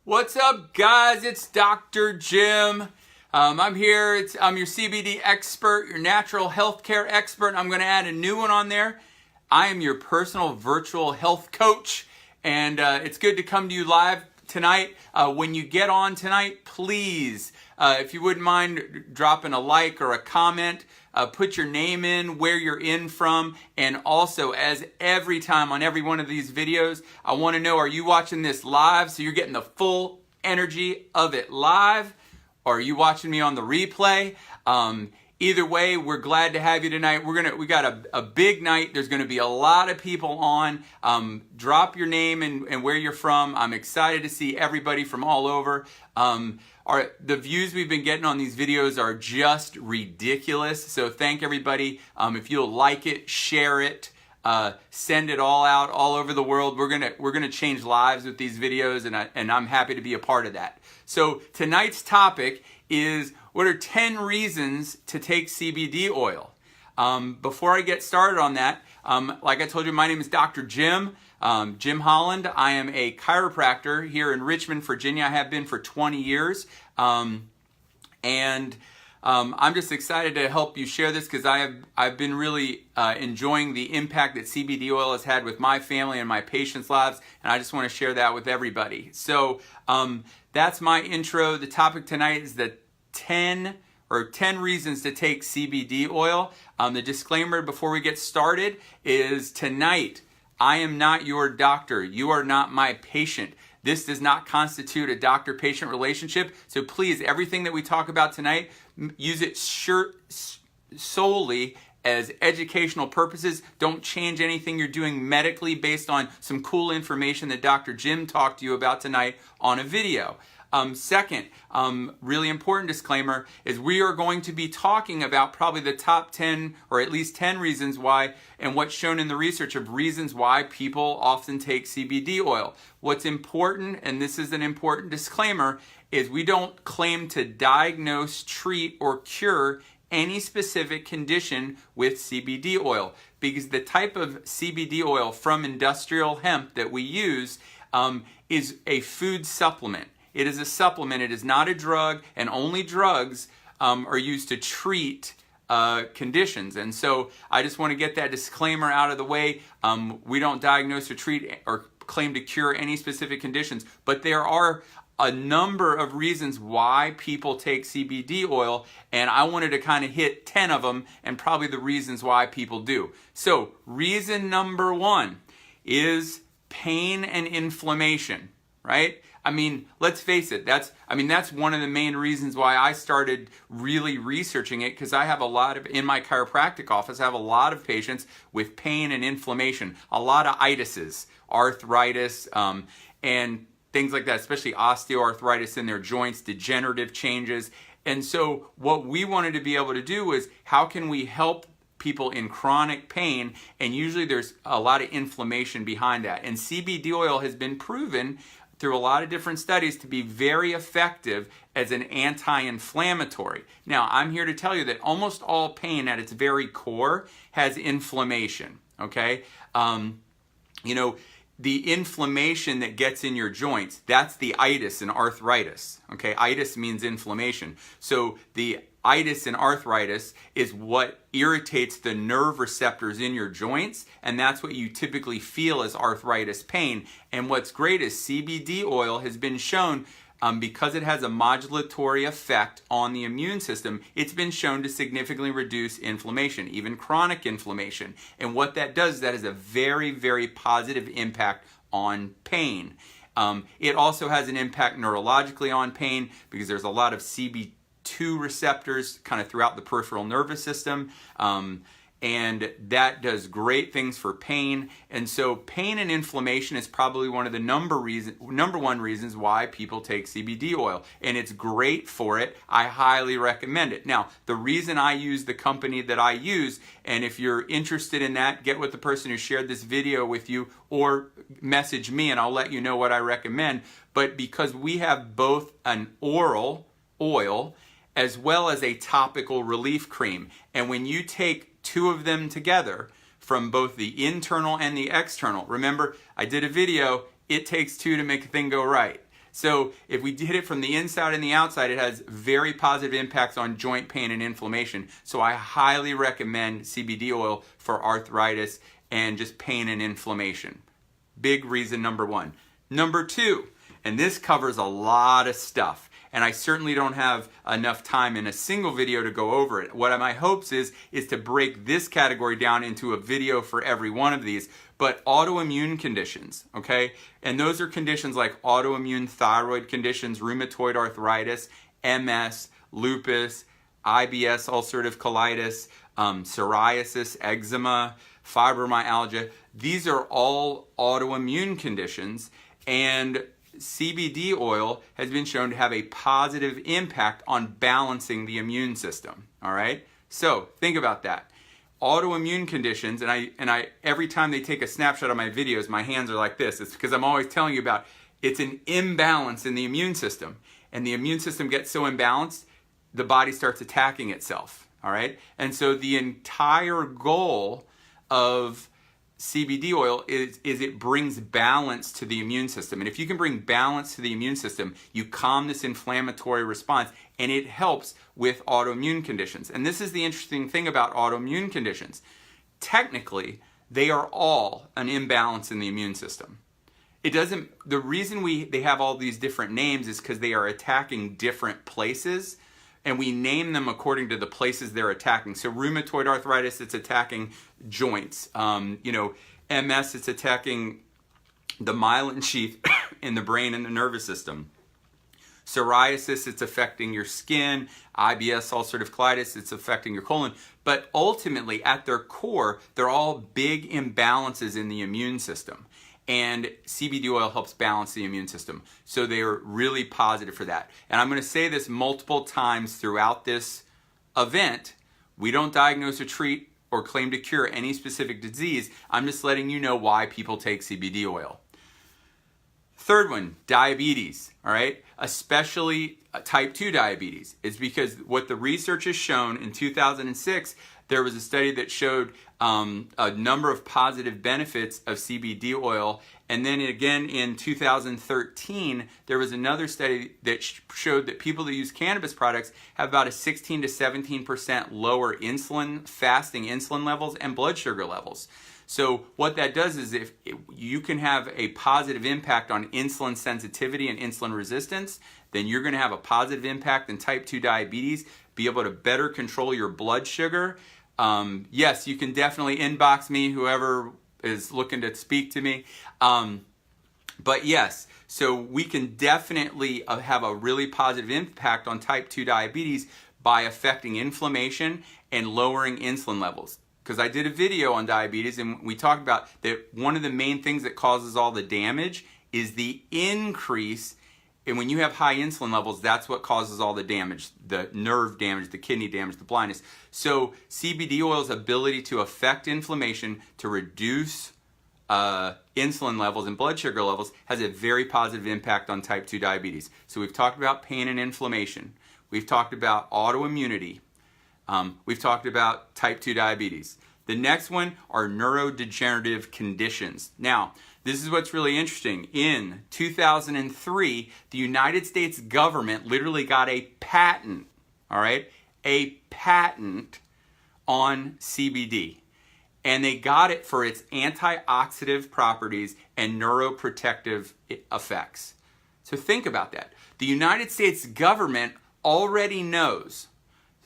What's up, guys? It's Dr. Jim. I'm here. I'm your CBD expert, your natural healthcare expert. I'm going to add a new one on there. I am your personal virtual health coach, and it's good to come to you live tonight. When you get on tonight, please, if you wouldn't mind dropping a like or a comment, put your name in, where you're in from, and also, as every time on every one of these videos, I want to know, are you watching this live so you're getting the full energy of it live, or are you watching me on the replay? Either way, we're glad to have you tonight. We got a big night. There's going to be a lot of people on. Drop your name and where you're from. I'm excited to see everybody from all over. The views we've been getting on these videos are just ridiculous. So thank everybody. If you'll like it, share it, send it all out all over the world. We're gonna change lives with these videos, and I'm happy to be a part of that. So tonight's topic is, what are 10 reasons to take CBD oil? Before I get started on that, like I told you, my name is Dr. Jim. Jim Holland. I am a chiropractor here in Richmond, Virginia. I have been for 20 years. I'm just excited to help you share this because I've been really enjoying the impact that CBD oil has had with my family and my patients' lives, and I just want to share that with everybody. So that's my intro. The topic tonight is the 10 reasons to take CBD oil. The disclaimer before we get started is tonight, I am not your doctor. You are not my patient. This does not constitute a doctor-patient relationship. So please, everything that we talk about tonight, use it solely as educational purposes. Don't change anything you're doing medically based on some cool information that Dr. Jim talked to you about tonight on a video. Second, really important disclaimer is we are going to be talking about probably the top 10 or at least 10 reasons why, and what's shown in the research of reasons why people often take CBD oil. What's important, and this is an important disclaimer, is we don't claim to diagnose, treat, or cure any specific condition with CBD oil, because the type of CBD oil from industrial hemp that we use is a food supplement. It is a supplement. It is not a drug, and only drugs are used to treat conditions. And so I just want to get that disclaimer out of the way. We don't diagnose or treat or claim to cure any specific conditions, but there are a number of reasons why people take CBD oil, and I wanted to kind of hit 10 of them and probably the reasons why people do. So reason number 1 is pain and inflammation, right? I mean, let's face it, that's one of the main reasons why I started really researching it, because I have in my chiropractic office, I have a lot of patients with pain and inflammation, a lot of itises, arthritis, and things like that, especially osteoarthritis in their joints, degenerative changes. And so what we wanted to be able to do is, how can we help people in chronic pain? And usually there's a lot of inflammation behind that. And CBD oil has been proven through a lot of different studies to be very effective as an anti-inflammatory. Now, I'm here to tell you that almost all pain at its very core has inflammation, okay? The inflammation that gets in your joints, that's the itis and arthritis, okay? Itis means inflammation. So the itis and arthritis is what irritates the nerve receptors in your joints, and that's what you typically feel as arthritis pain. And what's great is CBD oil has been shown, because it has a modulatory effect on the immune system, it's been shown to significantly reduce inflammation, even chronic inflammation. And what that does is that has a very, very positive impact on pain. It also has an impact neurologically on pain, because there's a lot of CB2 receptors kind of throughout the peripheral nervous system, and that does great things for pain. And so pain and inflammation is probably one of the number one reasons why people take CBD oil, and it's great for it. I highly recommend it. Now, the reason I use the company that I use, and if you're interested in that, get with the person who shared this video with you, or message me and I'll let you know what I recommend. But because we have both an oral oil as well as a topical relief cream, and when you take 2 of them together, from both the internal and the external, remember I did a video, it takes 2 to make a thing go right. So if we hit it from the inside and the outside, it has very positive impacts on joint pain and inflammation. So I highly recommend CBD oil for arthritis and just pain and inflammation. Big reason number one. Number two, and this covers a lot of stuff, and I certainly don't have enough time in a single video to go over it. What my hopes is to break this category down into a video for every one of these. But autoimmune conditions, okay? And those are conditions like autoimmune thyroid conditions, rheumatoid arthritis, MS, lupus, IBS, ulcerative colitis, psoriasis, eczema, fibromyalgia. These are all autoimmune conditions, and CBD oil has been shown to have a positive impact on balancing the immune system, all right? So think about that. Autoimmune conditions, and I every time they take a snapshot of my videos, my hands are like this. It's because I'm always telling you about it's an imbalance in the immune system, and the immune system gets so imbalanced, the body starts attacking itself, all right? And so the entire goal of CBD oil is it brings balance to the immune system. And if you can bring balance to the immune system, you calm this inflammatory response, and it helps with autoimmune conditions. And this is the interesting thing about autoimmune conditions. Technically, they are all an imbalance in the immune system. The reason they have all these different names is because they are attacking different places, and we name them according to the places they're attacking. So rheumatoid arthritis, it's attacking joints. MS, it's attacking the myelin sheath in the brain and the nervous system. Psoriasis, it's affecting your skin. IBS, ulcerative colitis, it's affecting your colon. But ultimately, at their core, they're all big imbalances in the immune system. And CBD oil helps balance the immune system. So they are really positive for that. And I'm going to say this multiple times throughout this event. We don't diagnose or treat or claim to cure any specific disease. I'm just letting you know why people take CBD oil. Third one, diabetes, all right? Especially type 2 diabetes. It's because what the research has shown in 2006, there was a study that showed a number of positive benefits of CBD oil. And then again in 2013, there was another study that showed that people that use cannabis products have about a 16 to 17% lower fasting insulin levels and blood sugar levels. So what that does is if you can have a positive impact on insulin sensitivity and insulin resistance, then you're going to have a positive impact in type 2 diabetes, be able to better control your blood sugar. Yes, you can definitely inbox me, whoever is looking to speak to me. But yes, so we can definitely have a really positive impact on type 2 diabetes by affecting inflammation and lowering insulin levels. Because I did a video on diabetes and we talked about that one of the main things that causes all the damage is the increase. And when you have high insulin levels, that's what causes all the damage, the nerve damage, the kidney damage, the blindness. So CBD oil's ability to affect inflammation, to reduce insulin levels and blood sugar levels has a very positive impact on type 2 diabetes. So we've talked about pain and inflammation. We've talked about autoimmunity. We've talked about type 2 diabetes. The next one are neurodegenerative conditions. Now, this is what's really interesting. In 2003, the United States government literally got a patent, all right? A patent on CBD. And they got it for its antioxidant properties and neuroprotective effects. So think about that. The United States government already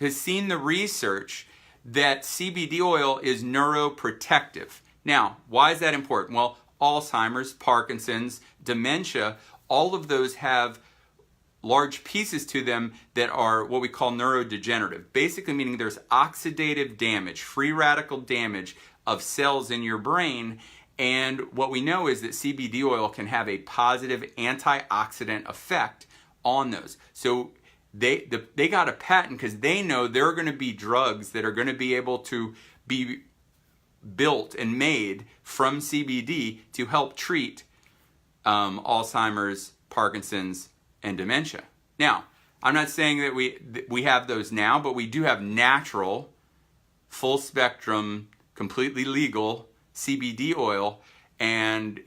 has seen the research that CBD oil is neuroprotective. Now, why is that important? Well, Alzheimer's, Parkinson's, dementia, all of those have large pieces to them that are what we call neurodegenerative. Basically meaning there's oxidative damage, free radical damage of cells in your brain. And what we know is that CBD oil can have a positive antioxidant effect on those. So they got a patent because they know there are going to be drugs that are going to be able to be built and made from CBD to help treat Alzheimer's, Parkinson's, and dementia. Now, I'm not saying that we have those now, but we do have natural, full spectrum, completely legal CBD oil. And,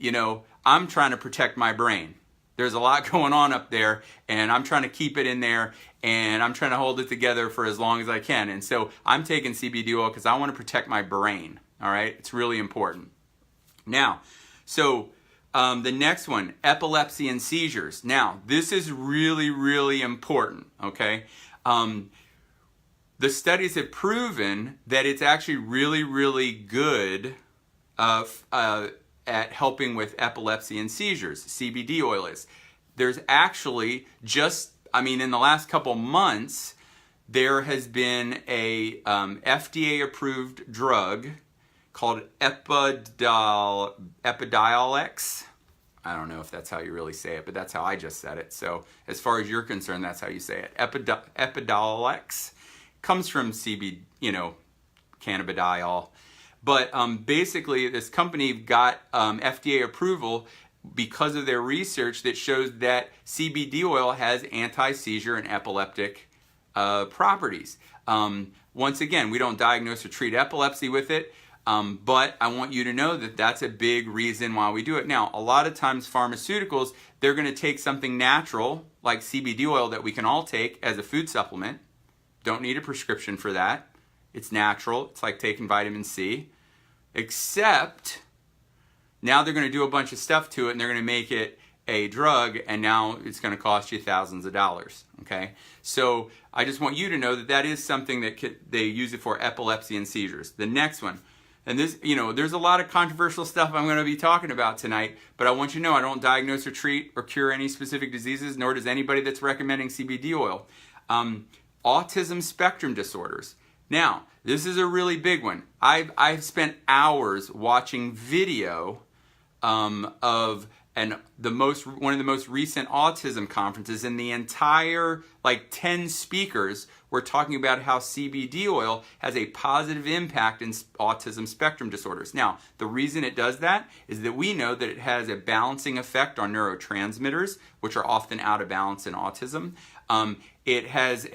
I'm trying to protect my brain. There's a lot going on up there, and I'm trying to keep it in there, and I'm trying to hold it together for as long as I can. And so I'm taking CBD oil because I want to protect my brain, all right? It's really important. Now, so the next one, epilepsy and seizures. Now, this is really, really important, okay? The studies have proven that it's actually really, really good at helping with epilepsy and seizures. CBD oil is. There's actually in the last couple months, there has been a FDA-approved drug called Epidiolex. I don't know if that's how you really say it, but that's how I just said it. So as far as you're concerned, that's how you say it. Epidiolex comes from CBD, cannabidiol. But basically, this company got FDA approval because of their research that shows that CBD oil has anti-seizure and epileptic properties. Once again, we don't diagnose or treat epilepsy with it, but I want you to know that that's a big reason why we do it. Now, a lot of times pharmaceuticals, they're going to take something natural, like CBD oil that we can all take as a food supplement. Don't need a prescription for that. It's natural. It's like taking vitamin C. Except now they're going to do a bunch of stuff to it, and they're going to make it a drug, and now it's going to cost you thousands of dollars. Okay, so I just want you to know that that is something that they use it for, epilepsy and seizures. The next one, and this, there's a lot of controversial stuff I'm going to be talking about tonight, but I want you to know I don't diagnose or treat or cure any specific diseases, nor does anybody that's recommending CBD oil. Autism spectrum disorders. Now, this is a really big one. I've spent hours watching video of one of the most recent autism conferences, and the entire 10 speakers were talking about how CBD oil has a positive impact in autism spectrum disorders. Now, the reason it does that is that we know that it has a balancing effect on neurotransmitters, which are often out of balance in autism. It has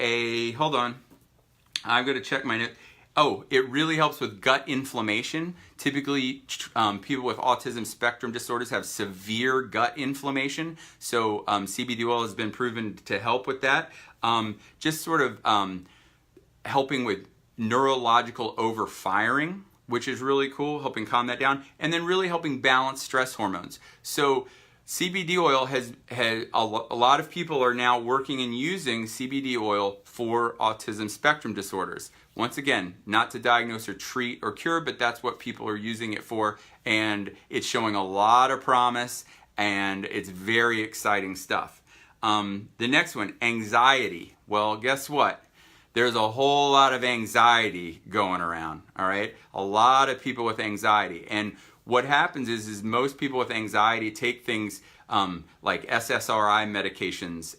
hold on, I'm going to check my note. Oh, it really helps with gut inflammation. Typically, people with autism spectrum disorders have severe gut inflammation. So CBD oil has been proven to help with that. Just sort of helping with neurological overfiring, which is really cool, helping calm that down. And then really helping balance stress hormones. So CBD oil has a lot of people are now working and using CBD oil for autism spectrum disorders. Once again, not to diagnose or treat or cure, but that's what people are using it for, and it's showing a lot of promise, and it's very exciting stuff. The next one, anxiety. Well, guess what? There's a whole lot of anxiety going around, all right? A lot of people with anxiety, and what happens is most people with anxiety take things like SSRI medications,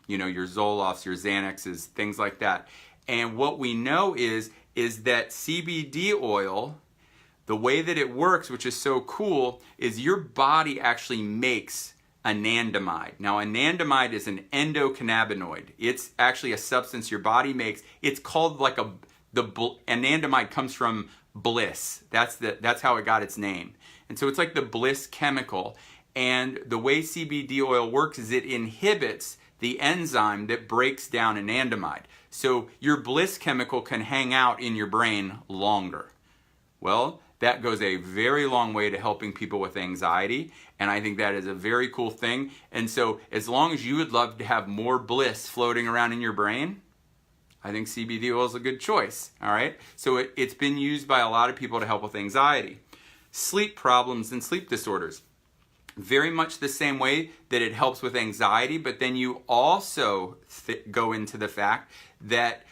your Zolofts, your Xanaxes, things like that. And what we know is that CBD oil, the way that it works, which is so cool, is your body actually makes anandamide. Now, anandamide is an endocannabinoid. It's actually a substance your body makes. It's called anandamide comes from bliss. That's how it got its name. And so it's like the bliss chemical. And the way CBD oil works is it inhibits the enzyme that breaks down anandamide. So your bliss chemical can hang out in your brain longer. Well, that goes a very long way to helping people with anxiety, and I think that is a very cool thing. And so as long as you would love to have more bliss floating around in your brain, I think CBD oil is a good choice, all right? So it's been used by a lot of people to help with anxiety. Sleep problems and sleep disorders. Very much the same way that it helps with anxiety, but then you also go into the fact that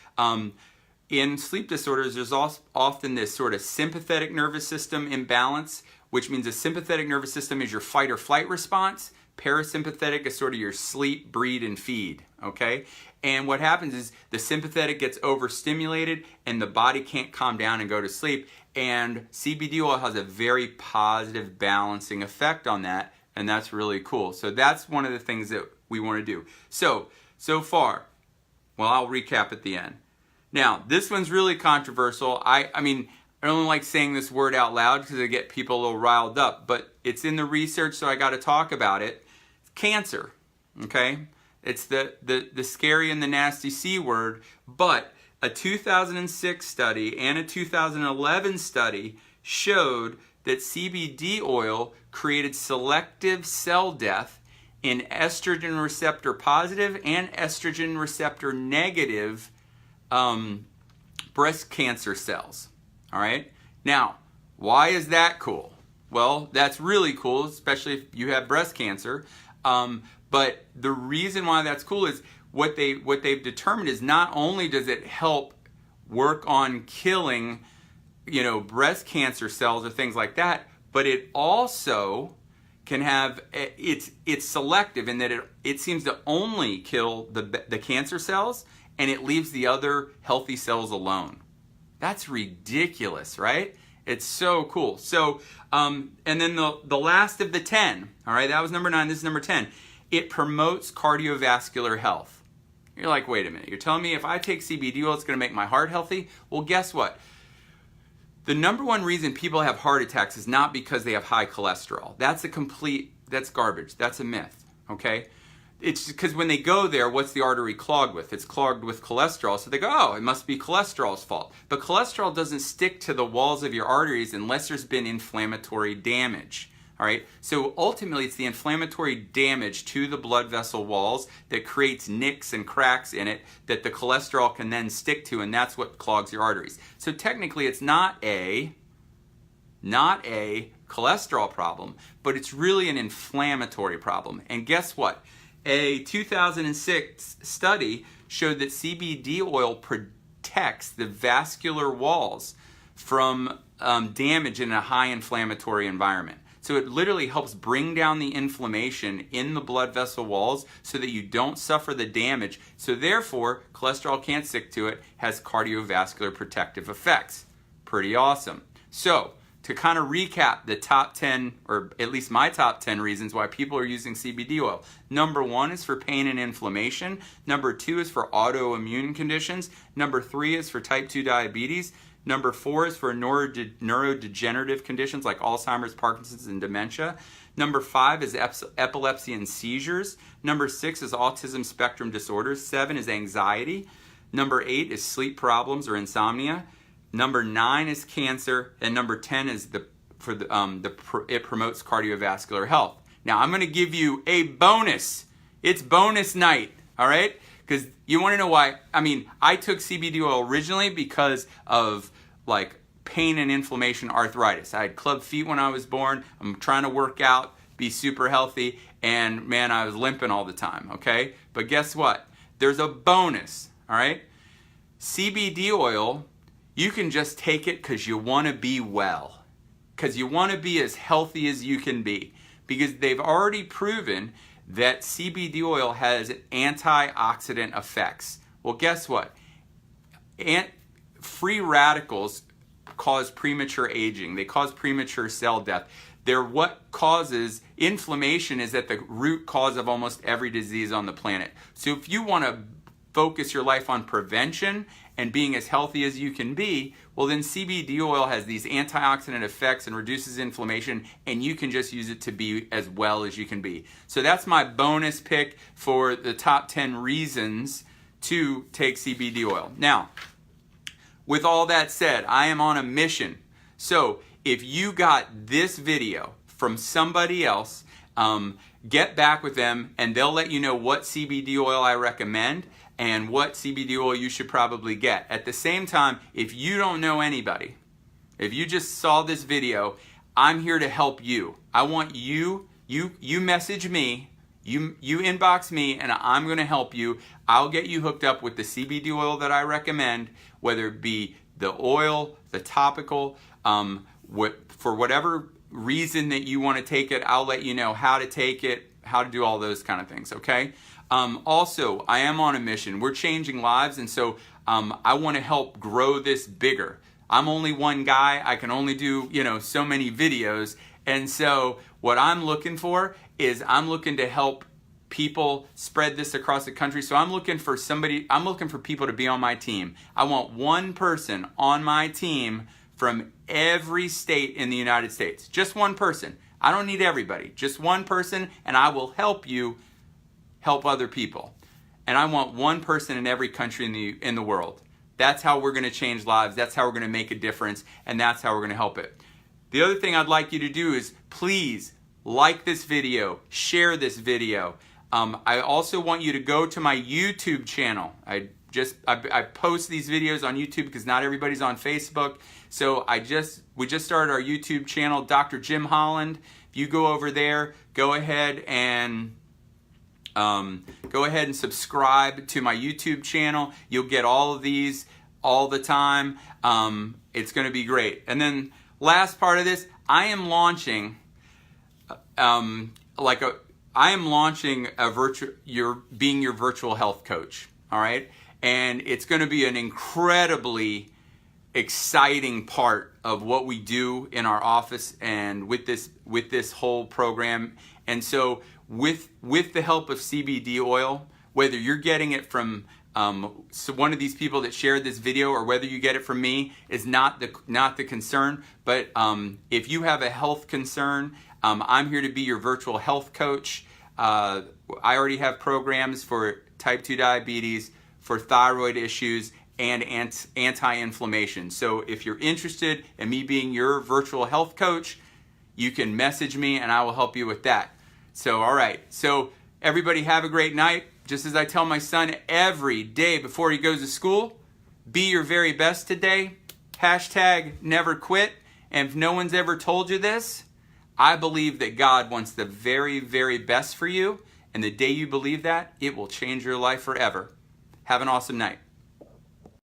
in sleep disorders, there's often this sort of sympathetic nervous system imbalance, which means the sympathetic nervous system is your fight or flight response. Parasympathetic is sort of your sleep, breathe, and feed, okay? And what happens is the sympathetic gets overstimulated and the body can't calm down and go to sleep. And CBD oil has a very positive balancing effect on that, and that's really cool. So that's one of the things that we want to do. So far, well, I'll recap at the end. Now, this one's really controversial. I don't like saying this word out loud because I get people a little riled up, but it's in the research, so I got to talk about it. It's cancer, okay? It's the scary and the nasty C word, but a 2006 study and a 2011 study showed that CBD oil created selective cell death in estrogen receptor positive and estrogen receptor negative breast cancer cells. All right? Now, why is that cool? Well, that's really cool, especially if you have breast cancer. But the reason why that's cool is what they've determined is not only does it help work on killing, breast cancer cells or things like that, but it also can have, it's selective in that it seems to only kill the cancer cells, and it leaves the other healthy cells alone. That's ridiculous, right? It's so cool. So, and then the last of the 10, all right, that was number 9, this is number 10. It promotes cardiovascular health. You're like, wait a minute, you're telling me if I take CBD oil, it's going to make my heart healthy? Well, guess what? The number one reason people have heart attacks is not because they have high cholesterol. That's garbage. That's a myth, okay? It's because when they go there, what's the artery clogged with? It's clogged with cholesterol. So they go, oh, it must be cholesterol's fault. But cholesterol doesn't stick to the walls of your arteries unless there's been inflammatory damage. All right, so ultimately it's the inflammatory damage to the blood vessel walls that creates nicks and cracks in it that the cholesterol can then stick to, and that's what clogs your arteries. So technically it's not a cholesterol problem, but it's really an inflammatory problem. And guess what? A 2006 study showed that CBD oil protects the vascular walls from damage in a high inflammatory environment. So it literally helps bring down the inflammation in the blood vessel walls so that you don't suffer the damage. So therefore, cholesterol can't stick to it, has cardiovascular protective effects. Pretty awesome. So to kind of recap the top 10, or at least my top 10 reasons why people are using CBD oil. Number 1 is for pain and inflammation. Number 2 is for autoimmune conditions. Number 3 is for type 2 diabetes. Number 4 is for neurodegenerative conditions like Alzheimer's, Parkinson's, and dementia. Number 5 is epilepsy and seizures. Number 6 is autism spectrum disorders. 7 is anxiety. Number 8 is sleep problems or insomnia. Number 9 is cancer. And number 10 is it promotes cardiovascular health. Now I'm going to give you a bonus. It's bonus night, all right? Because you want to know why. I mean, I took CBD oil originally because of like pain and inflammation, arthritis. I had club feet when I was born. I'm trying to work out, be super healthy, and man, I was limping all the time, okay? But guess what? There's a bonus, all right? CBD oil, you can just take it because you want to be well, because you want to be as healthy as you can be, because they've already proven that CBD oil has antioxidant effects. Well, guess what? Free radicals cause premature aging. They cause premature cell death. They're what causes inflammation, is at the root cause of almost every disease on the planet. So if you want to focus your life on prevention and being as healthy as you can be, well then CBD oil has these antioxidant effects and reduces inflammation, and you can just use it to be as well as you can be. So that's my bonus pick for the top 10 reasons to take CBD oil. Now, with all that said, I am on a mission. So if you got this video from somebody else, get back with them and they'll let you know what CBD oil I recommend and what CBD oil you should probably get. At the same time, if you don't know anybody, if you just saw this video, I'm here to help you. I want you message me, you inbox me, and I'm gonna help you. I'll get you hooked up with the CBD oil that I recommend, whether it be the oil, the topical, for whatever reason that you want to take it, I'll let you know how to take it, how to do all those kind of things, okay? Also, I am on a mission. We're changing lives, and so I want to help grow this bigger. I'm only one guy. I can only do, so many videos. And so what I'm looking for is I'm looking to help people spread this across the country. So I'm looking for people to be on my team. I want one person on my team from every state in the United States. Just one person. I don't need everybody, just one person, and I will help you help other people. And I want one person in every country in the world. That's how we're going to change lives. That's how we're going to make a difference, and that's how we're going to help it. The other thing I'd like you to do is please like this video, share this video. I also want you to go to my YouTube channel. I post these videos on YouTube because not everybody's on Facebook. So we just started our YouTube channel, Dr. Jim Holland. If you go over there, go ahead and subscribe to my YouTube channel. You'll get all of these all the time. It's going to be great. And then last part of this, I am launching being your virtual health coach. All right, and it's going to be an incredibly exciting part of what we do in our office and with this whole program. And so with the help of CBD oil, whether you're getting it from one of these people that shared this video or whether you get it from me is not the concern. But if you have a health concern, I'm here to be your virtual health coach. I already have programs for type 2 diabetes, for thyroid issues, and anti-inflammation. So if you're interested in me being your virtual health coach, you can message me and I will help you with that. So, all right. So everybody have a great night. Just as I tell my son every day before he goes to school, be your very best today. #never quit. And if no one's ever told you this, I believe that God wants the very, very best for you. And the day you believe that, it will change your life forever. Have an awesome night.